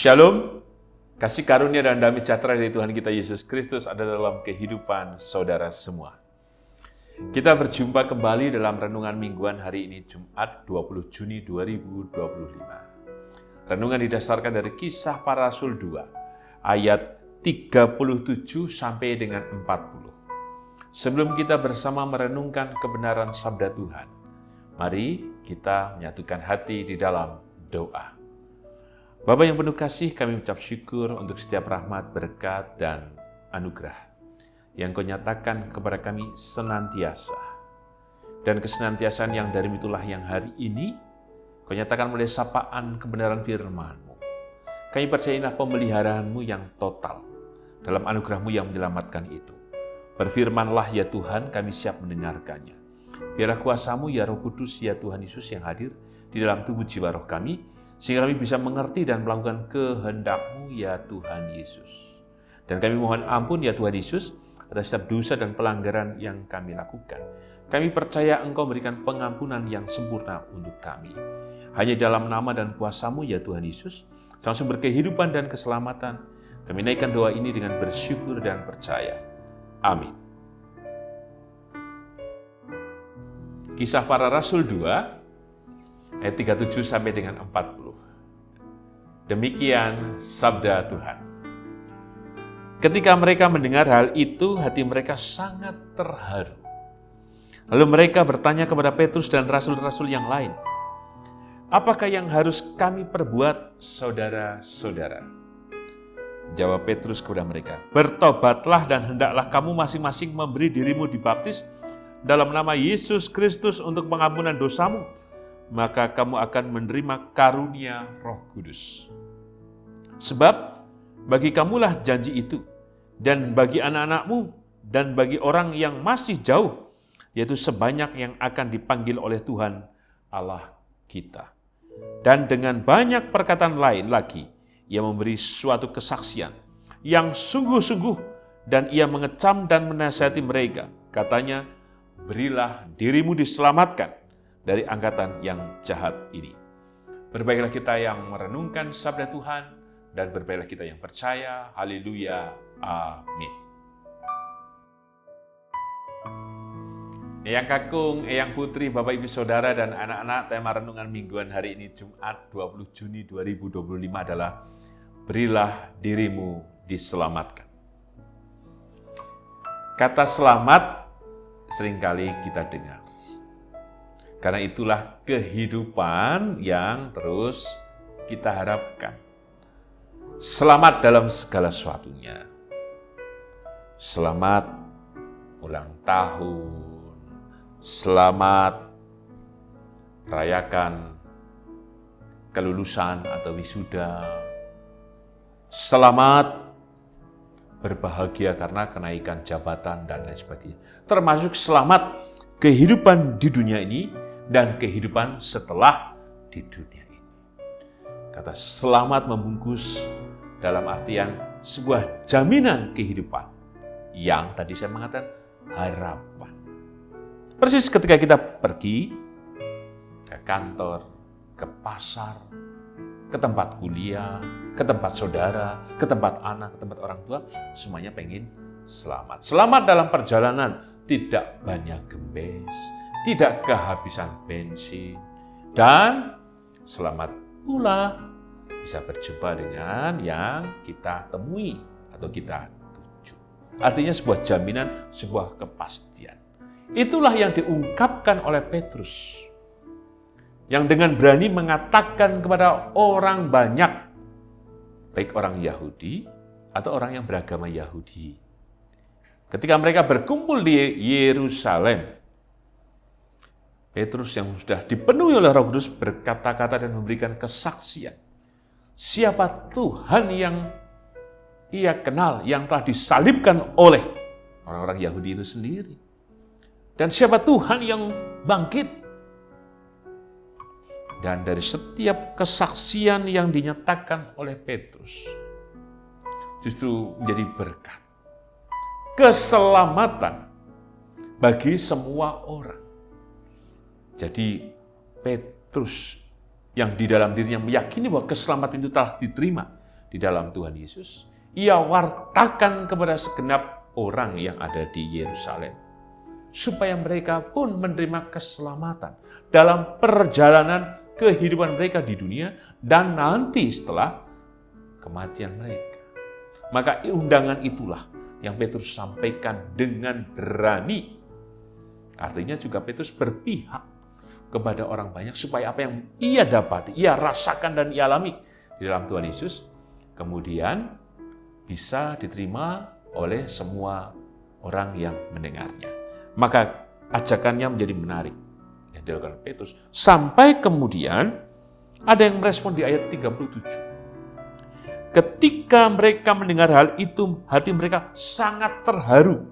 Shalom, kasih karunia dan damai sejahtera dari Tuhan kita Yesus Kristus ada dalam kehidupan saudara semua. Kita berjumpa kembali dalam renungan mingguan hari ini Jumat 20 Juni 2025. Renungan didasarkan dari Kisah Para Rasul 2 ayat 37 sampai dengan 40. Sebelum kita bersama merenungkan kebenaran sabda Tuhan, mari kita menyatukan hati di dalam doa. Bapa yang penuh kasih, kami ucap syukur untuk setiap rahmat, berkat, dan anugerah yang Kau nyatakan kepada kami senantiasa. Dan kesenantiasaan yang dari itulah yang hari ini Kau nyatakan melalui sapaan kebenaran firman-Mu. Kami percayalah pemeliharaanmu yang total dalam anugerah-Mu yang menyelamatkan itu. Berfirmanlah ya Tuhan, kami siap mendengarkannya. Biarlah kuasa-Mu ya Roh Kudus ya Tuhan Yesus yang hadir di dalam tubuh jiwa roh kami, sehingga kami bisa mengerti dan melakukan kehendak-Mu ya Tuhan Yesus. Dan kami mohon ampun ya Tuhan Yesus atas setiap dosa dan pelanggaran yang kami lakukan. Kami percaya Engkau memberikan pengampunan yang sempurna untuk kami. Hanya dalam nama dan kuasa-Mu ya Tuhan Yesus, sang sumber kehidupan dan keselamatan, kami naikkan doa ini dengan bersyukur dan percaya. Amin. Kisah Para Rasul 2 ayat 37 sampai dengan 40. Demikian sabda Tuhan. Ketika mereka mendengar hal itu, hati mereka sangat terharu. Lalu mereka bertanya kepada Petrus dan rasul-rasul yang lain, "Apakah yang harus kami perbuat, saudara-saudara?" Jawab Petrus kepada mereka, "Bertobatlah dan hendaklah kamu masing-masing memberi dirimu dibaptis dalam nama Yesus Kristus untuk pengampunan dosamu, maka kamu akan menerima karunia Roh Kudus. Sebab bagi kamulah janji itu, dan bagi anak-anakmu, dan bagi orang yang masih jauh, yaitu sebanyak yang akan dipanggil oleh Tuhan Allah kita." Dan dengan banyak perkataan lain lagi, ia memberi suatu kesaksian yang sungguh-sungguh, dan ia mengecam dan menasihati mereka. Katanya, "Berilah dirimu diselamatkan dari angkatan yang jahat ini." Berbaiklah kita yang merenungkan sabda Tuhan, dan berbaiklah kita yang percaya. Haleluya. Amin. Eyang Kakung, Eyang Putri, Bapak Ibu Saudara, dan anak-anak, tema renungan mingguan hari ini Jumat 20 Juni 2025 adalah berilah dirimu diselamatkan. Kata selamat seringkali kita dengar. Karena itulah kehidupan yang terus kita harapkan. Selamat dalam segala sesuatunya. Selamat ulang tahun. Selamat rayakan kelulusan atau wisuda. Selamat berbahagia karena kenaikan jabatan dan lain sebagainya. Termasuk selamat kehidupan di dunia ini dan kehidupan setelah di dunia ini. Kata selamat membungkus dalam artian sebuah jaminan kehidupan yang tadi saya mengatakan harapan. Persis ketika kita pergi ke kantor, ke pasar, ke tempat kuliah, ke tempat saudara, ke tempat anak, ke tempat orang tua, semuanya pengen selamat. Selamat dalam perjalanan, tidak banyak gembes, tidak kehabisan bensin, dan selamat pula bisa berjumpa dengan yang kita temui atau kita tuju. Artinya sebuah jaminan, sebuah kepastian. Itulah yang diungkapkan oleh Petrus, yang dengan berani mengatakan kepada orang banyak, baik orang Yahudi atau orang yang beragama Yahudi. Ketika mereka berkumpul di Yerusalem, Petrus yang sudah dipenuhi oleh Roh Kudus berkata-kata dan memberikan kesaksian. Siapa Tuhan yang ia kenal, yang telah disalibkan oleh orang-orang Yahudi itu sendiri. Dan siapa Tuhan yang bangkit. Dan dari setiap kesaksian yang dinyatakan oleh Petrus, justru menjadi berkat. Keselamatan bagi semua orang. Jadi Petrus yang di dalam dirinya meyakini bahwa keselamatan itu telah diterima, di dalam Tuhan Yesus, ia wartakan kepada segenap orang yang ada di Yerusalem, supaya mereka pun menerima keselamatan dalam perjalanan kehidupan mereka di dunia dan nanti setelah kematian mereka. Maka undangan itulah yang Petrus sampaikan dengan berani. Artinya juga Petrus berpihak kepada orang banyak supaya apa yang ia dapati, ia rasakan dan ia alami di dalam Tuhan Yesus, kemudian bisa diterima oleh semua orang yang mendengarnya. Maka ajakannya menjadi menarik yang dilakukan Petrus. Sampai kemudian ada yang merespon di ayat 37. Ketika mereka mendengar hal itu, hati mereka sangat terharu.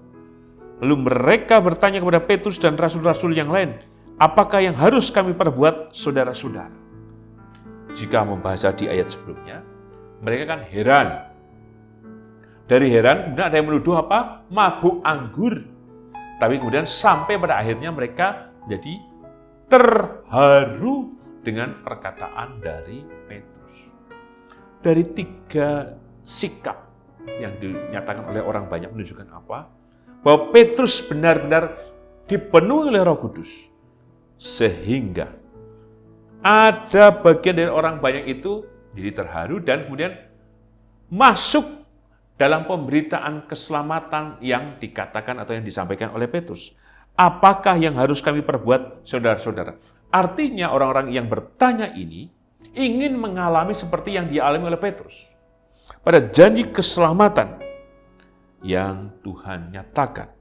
Lalu mereka bertanya kepada Petrus dan rasul-rasul yang lain, apakah yang harus kami perbuat, saudara-saudara? Jika membaca di ayat sebelumnya, mereka kan heran. Dari heran, kemudian ada yang menuduh apa? Mabuk anggur. Tapi kemudian sampai pada akhirnya mereka jadi terharu dengan perkataan dari Petrus. Dari 3 sikap yang dinyatakan oleh orang banyak menunjukkan apa? Bahwa Petrus benar-benar dipenuhi oleh Roh Kudus. Sehingga ada bagian dari orang banyak itu jadi terharu dan kemudian masuk dalam pemberitaan keselamatan yang dikatakan atau yang disampaikan oleh Petrus. Apakah yang harus kami perbuat, saudara-saudara? Artinya orang-orang yang bertanya ini ingin mengalami seperti yang dialami oleh Petrus. Pada janji keselamatan yang Tuhan nyatakan.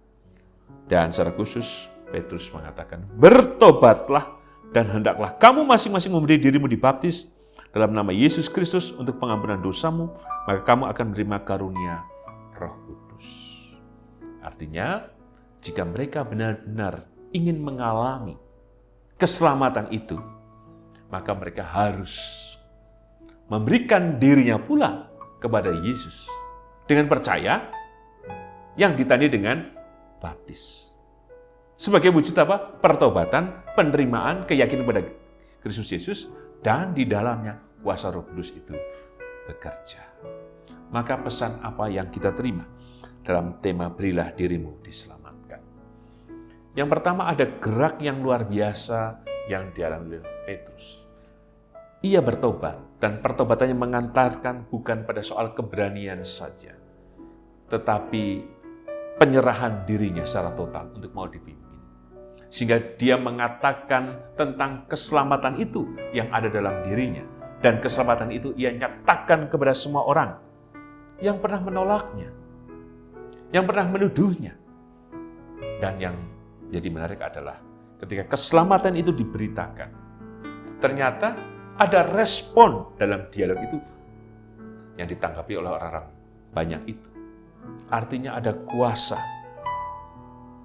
Dan secara khusus Petrus mengatakan, bertobatlah dan hendaklah kamu masing-masing memberi dirimu dibaptis dalam nama Yesus Kristus untuk pengampunan dosamu, maka kamu akan menerima karunia Roh Kudus. Artinya, jika mereka benar-benar ingin mengalami keselamatan itu, maka mereka harus memberikan dirinya pula kepada Yesus dengan percaya yang ditandai dengan baptis. Sebagai wujud apa? Pertobatan, penerimaan, keyakinan pada Kristus Yesus, dan di dalamnya kuasa Roh Kudus itu bekerja. Maka pesan apa yang kita terima dalam tema berilah dirimu diselamatkan? Yang pertama ada gerak yang luar biasa yang dialami oleh Petrus. Ia bertobat dan pertobatannya mengantarkan bukan pada soal keberanian saja, tetapi penyerahan dirinya secara total untuk mau dipimpin. Sehingga dia mengatakan tentang keselamatan itu yang ada dalam dirinya. Dan keselamatan itu ia nyatakan kepada semua orang yang pernah menolaknya, yang pernah menuduhnya. Dan yang jadi menarik adalah ketika keselamatan itu diberitakan, ternyata ada respon dalam dialog itu yang ditanggapi oleh orang-orang banyak itu. Artinya ada kuasa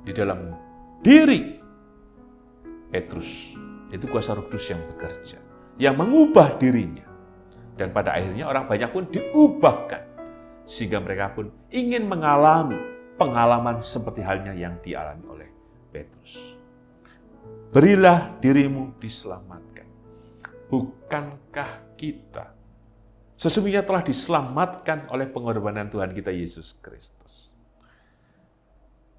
di dalam diri Petrus, itu kuasa Roh Kudus yang bekerja, yang mengubah dirinya. Dan pada akhirnya orang banyak pun diubahkan, sehingga mereka pun ingin mengalami pengalaman seperti halnya yang dialami oleh Petrus. Berilah dirimu diselamatkan. Bukankah kita sesungguhnya telah diselamatkan oleh pengorbanan Tuhan kita Yesus Kristus?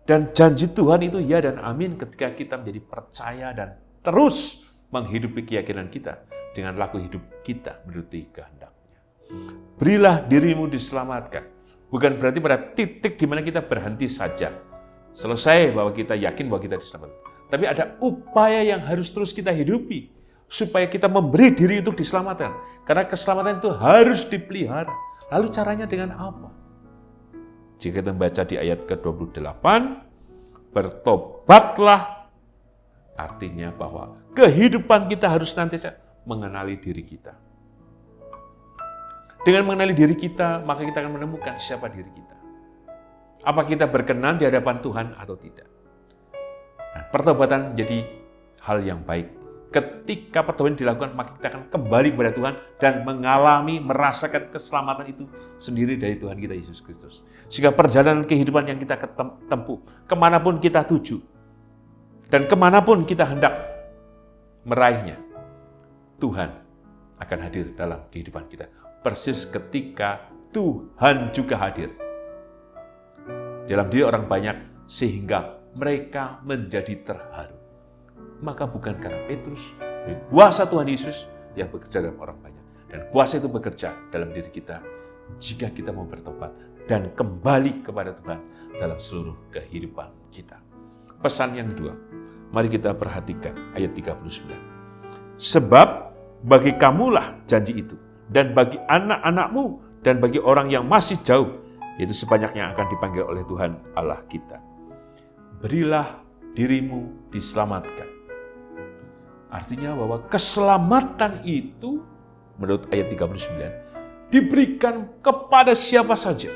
Dan janji Tuhan itu ya dan amin ketika kita menjadi percaya dan terus menghidupi keyakinan kita dengan laku hidup kita menuruti kehendak-Nya. Berilah dirimu diselamatkan. Bukan berarti pada titik di mana kita berhenti saja. Selesai bahwa kita yakin bahwa kita diselamatkan. Tapi ada upaya yang harus terus kita hidupi supaya kita memberi diri untuk diselamatkan. Karena keselamatan itu harus dipelihara. Lalu caranya dengan apa? Jika kita membaca di ayat ke-28, bertobatlah, artinya bahwa kehidupan kita harus nantinya mengenali diri kita. Dengan mengenali diri kita, maka kita akan menemukan siapa diri kita. Apa kita berkenan di hadapan Tuhan atau tidak. Nah, pertobatan menjadi hal yang baik. Ketika pertobatan dilakukan, maka kita akan kembali kepada Tuhan dan mengalami, merasakan keselamatan itu sendiri dari Tuhan kita Yesus Kristus. Sehingga perjalanan kehidupan yang kita tempuh, kemanapun kita tuju, dan kemanapun kita hendak meraihnya, Tuhan akan hadir dalam kehidupan kita. persis ketika Tuhan juga hadir dalam diri orang banyak sehingga mereka menjadi terharu. Maka bukan karena Petrus, tapi kuasa Tuhan Yesus yang bekerja dalam orang banyak. Dan kuasa itu bekerja dalam diri kita jika kita mau bertobat dan kembali kepada Tuhan dalam seluruh kehidupan kita. Pesan yang kedua, mari kita perhatikan ayat 39. Sebab bagi kamulah janji itu, dan bagi anak-anakmu, dan bagi orang yang masih jauh, yaitu sebanyak yang akan dipanggil oleh Tuhan Allah kita. Berilah dirimu diselamatkan. Artinya bahwa keselamatan itu, menurut ayat 39, diberikan kepada siapa saja,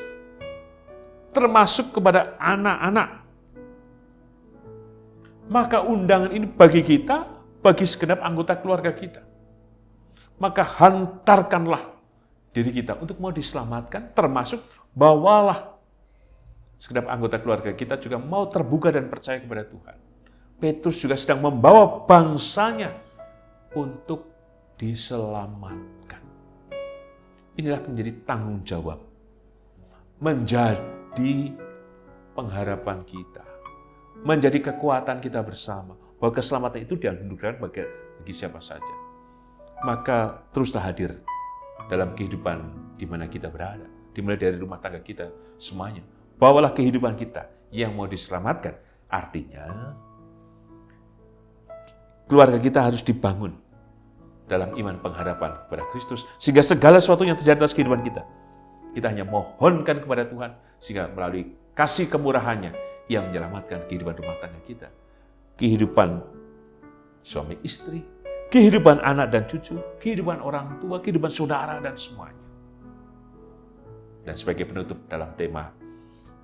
termasuk kepada anak-anak. Maka undangan ini bagi kita, bagi segenap anggota keluarga kita. Maka hantarkanlah diri kita untuk mau diselamatkan, termasuk bawalah segenap anggota keluarga kita juga mau terbuka dan percaya kepada Tuhan. Petrus juga sedang membawa bangsanya untuk diselamatkan. Inilah menjadi tanggung jawab, menjadi pengharapan kita, menjadi kekuatan kita bersama, bahwa keselamatan itu dianugerahkan bagi siapa saja. Maka teruslah hadir dalam kehidupan di mana kita berada, dimulai dari rumah tangga kita semuanya. Bawalah kehidupan kita yang mau diselamatkan. Artinya, keluarga kita harus dibangun dalam iman pengharapan kepada Kristus, sehingga segala sesuatu yang terjadi atas kehidupan kita hanya mohonkan kepada Tuhan, sehingga melalui kasih kemurahannya, Ia menyelamatkan kehidupan rumah tangga kita, kehidupan suami istri, kehidupan anak dan cucu, kehidupan orang tua, kehidupan saudara, dan semuanya. Dan sebagai penutup dalam tema,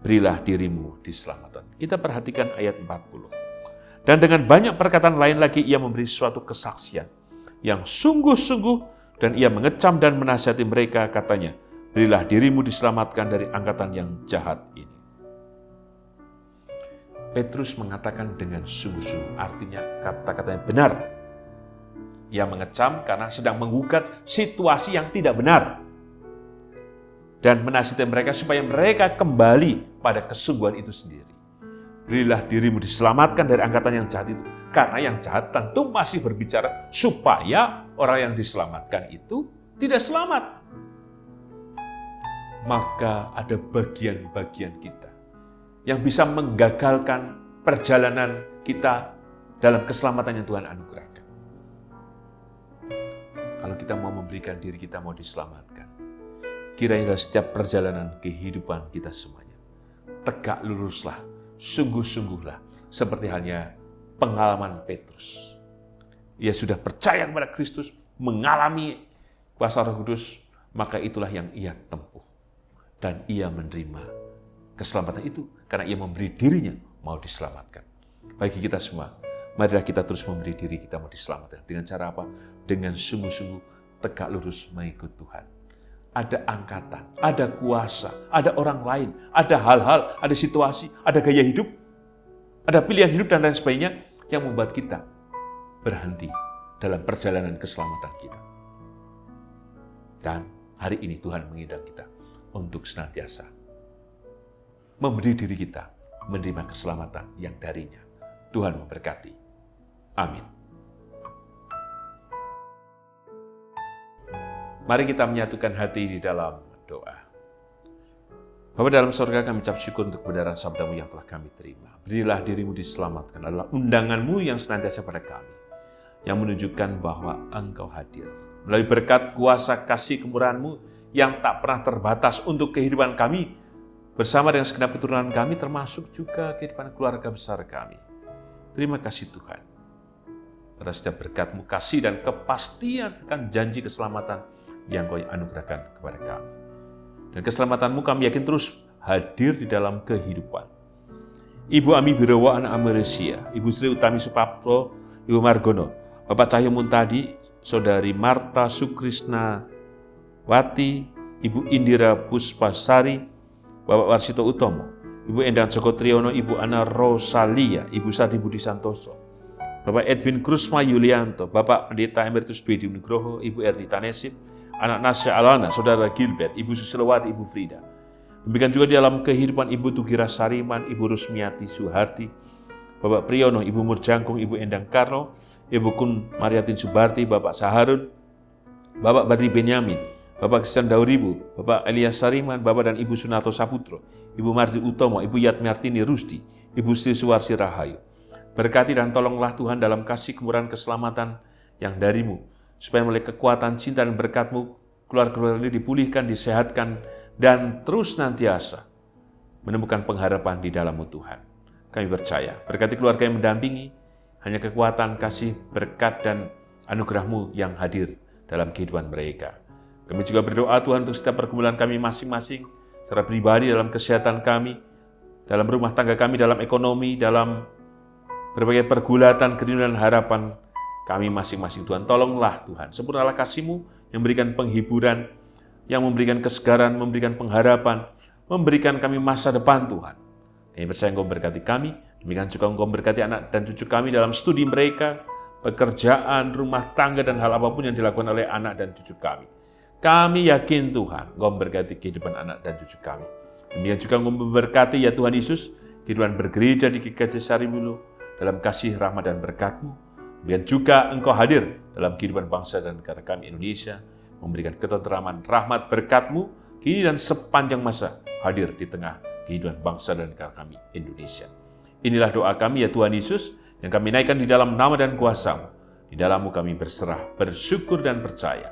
berilah dirimu diselamatkan, kita perhatikan ayat 40. Dan dengan banyak perkataan lain lagi, Ia memberi suatu kesaksian yang sungguh-sungguh, dan Ia mengecam dan menasihati mereka, katanya, berilah dirimu diselamatkan dari angkatan yang jahat ini. Petrus mengatakan dengan sungguh-sungguh, artinya kata-katanya benar. Ia mengecam karena sedang menggugat situasi yang tidak benar. Dan menasihati mereka supaya mereka kembali pada kesungguhan itu sendiri. Berilah dirimu diselamatkan dari angkatan yang jahat itu. Karena yang jahat tentu masih berbicara supaya orang yang diselamatkan itu tidak selamat. Maka ada bagian-bagian kita yang bisa menggagalkan perjalanan kita dalam keselamatan yang Tuhan anugerahkan. Kalau kita mau memberikan diri kita mau diselamatkan, kiranya setiap perjalanan kehidupan kita semuanya tegak luruslah, sungguh-sungguhlah, seperti halnya pengalaman Petrus. Ia sudah percaya kepada Kristus, mengalami kuasa Roh Kudus, maka itulah yang ia tempuh. Dan ia menerima keselamatan itu karena ia memberi dirinya mau diselamatkan. Bagi kita semua, marilah kita terus memberi diri kita mau diselamatkan. Dengan cara apa? Dengan sungguh-sungguh tegak lurus mengikut Tuhan. Ada angkatan, ada kuasa, ada orang lain, ada hal-hal, ada situasi, ada gaya hidup, ada pilihan hidup dan lain sebagainya yang membuat kita berhenti dalam perjalanan keselamatan kita. Dan hari ini Tuhan mengundang kita untuk senantiasa memberi diri kita menerima keselamatan yang darinya. Tuhan memberkati. Amin. Mari kita menyatukan hati di dalam doa. Bapa dalam surga, kami ucap syukur untuk kebenaran sabda-Mu yang telah kami terima. Berilah dirimu diselamatkan adalah undangan-Mu yang senantiasa pada kami, yang menunjukkan bahwa Engkau hadir. Melalui berkat kuasa kasih kemurahan-Mu yang tak pernah terbatas untuk kehidupan kami, bersama dengan segenap keturunan kami, termasuk juga kehidupan keluarga besar kami. Terima kasih Tuhan, atas setiap berkat-Mu, kasih dan kepastian akan janji keselamatan yang Kau anugerahkan kepada kami. Dan keselamatan-Mu kami yakin terus hadir di dalam kehidupan. Ibu Ami Birawa, anak Amerisia, Ibu Sri Utami Supapto, Ibu Margono, Bapak Cahyo Muntadi, Saudari Marta Sukrisna Wati, Ibu Indira Puspasari, Bapak Warsito Utomo, Ibu Endang Joko Triyono, Ibu Ana Rosalia, Ibu Sadi Budi Santoso, Bapak Edwin Krusma Yulianto, Bapak Pendeta Emeritus Dwi Nugroho, Ibu Ernita Nesip, anak Nasya Alana, Saudara Gilbert, Ibu Susilowati, Ibu Frida. Demikian juga di dalam kehidupan Ibu Tugira Sariman, Ibu Rusmiati Suharti, Bapak Priyono, Ibu Murjangkung, Ibu Endang Karno, Ibu Kun Mariatin Subarti, Bapak Saharun, Bapak Badri Benyamin, Bapak Kristian Dauribu, Bapak Elias Sariman, Bapak dan Ibu Sunato Saputro, Ibu Mardi Utomo, Ibu Yatmiartini Rusdi, Ibu Sri Suwarsi Rahayu. Berkati dan tolonglah Tuhan dalam kasih kemurahan keselamatan yang darimu, supaya melalui kekuatan cinta dan berkat-Mu, keluarga ini dipulihkan, disehatkan, dan terus nantiasa menemukan pengharapan di dalam-Mu Tuhan. Kami percaya, berkati keluarga yang mendampingi, hanya kekuatan, kasih, berkat, dan anugerah-Mu yang hadir dalam kehidupan mereka. Kami juga berdoa Tuhan untuk setiap pergumulan kami masing-masing, secara pribadi dalam kesehatan kami, dalam rumah tangga kami, dalam ekonomi, dalam berbagai pergulatan, kerinduan, dan harapan kami masing-masing. Tuhan, tolonglah Tuhan, sempurnalah kasih-Mu yang memberikan penghiburan, yang memberikan kesegaran, memberikan pengharapan, memberikan kami masa depan Tuhan. Kami percaya Engkau memberkati kami, demikian juga Engkau memberkati anak dan cucu kami dalam studi mereka, pekerjaan, rumah tangga, dan hal apapun yang dilakukan oleh anak dan cucu kami. Kami yakin Tuhan, Engkau memberkati kehidupan anak dan cucu kami. Demikian juga Engkau memberkati ya Tuhan Yesus, kehidupan bergereja di GKJ Sarimulu, dalam kasih, rahmat, dan berkat-Mu. Demikian juga Engkau hadir dalam kehidupan bangsa dan negara kami Indonesia, memberikan ketenteraman, rahmat, berkat-Mu, kini dan sepanjang masa hadir di tengah kehidupan bangsa dan negara kami Indonesia. Inilah doa kami ya Tuhan Yesus, yang kami naikkan di dalam nama dan kuasa-Mu. Di dalam-Mu kami berserah, bersyukur, dan percaya.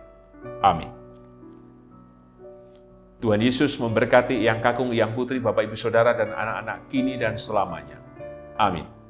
Amin. Tuhan Yesus memberkati Yang Kakung, Yang Putri, Bapak Ibu Saudara, dan anak-anak kini dan selamanya. Amin.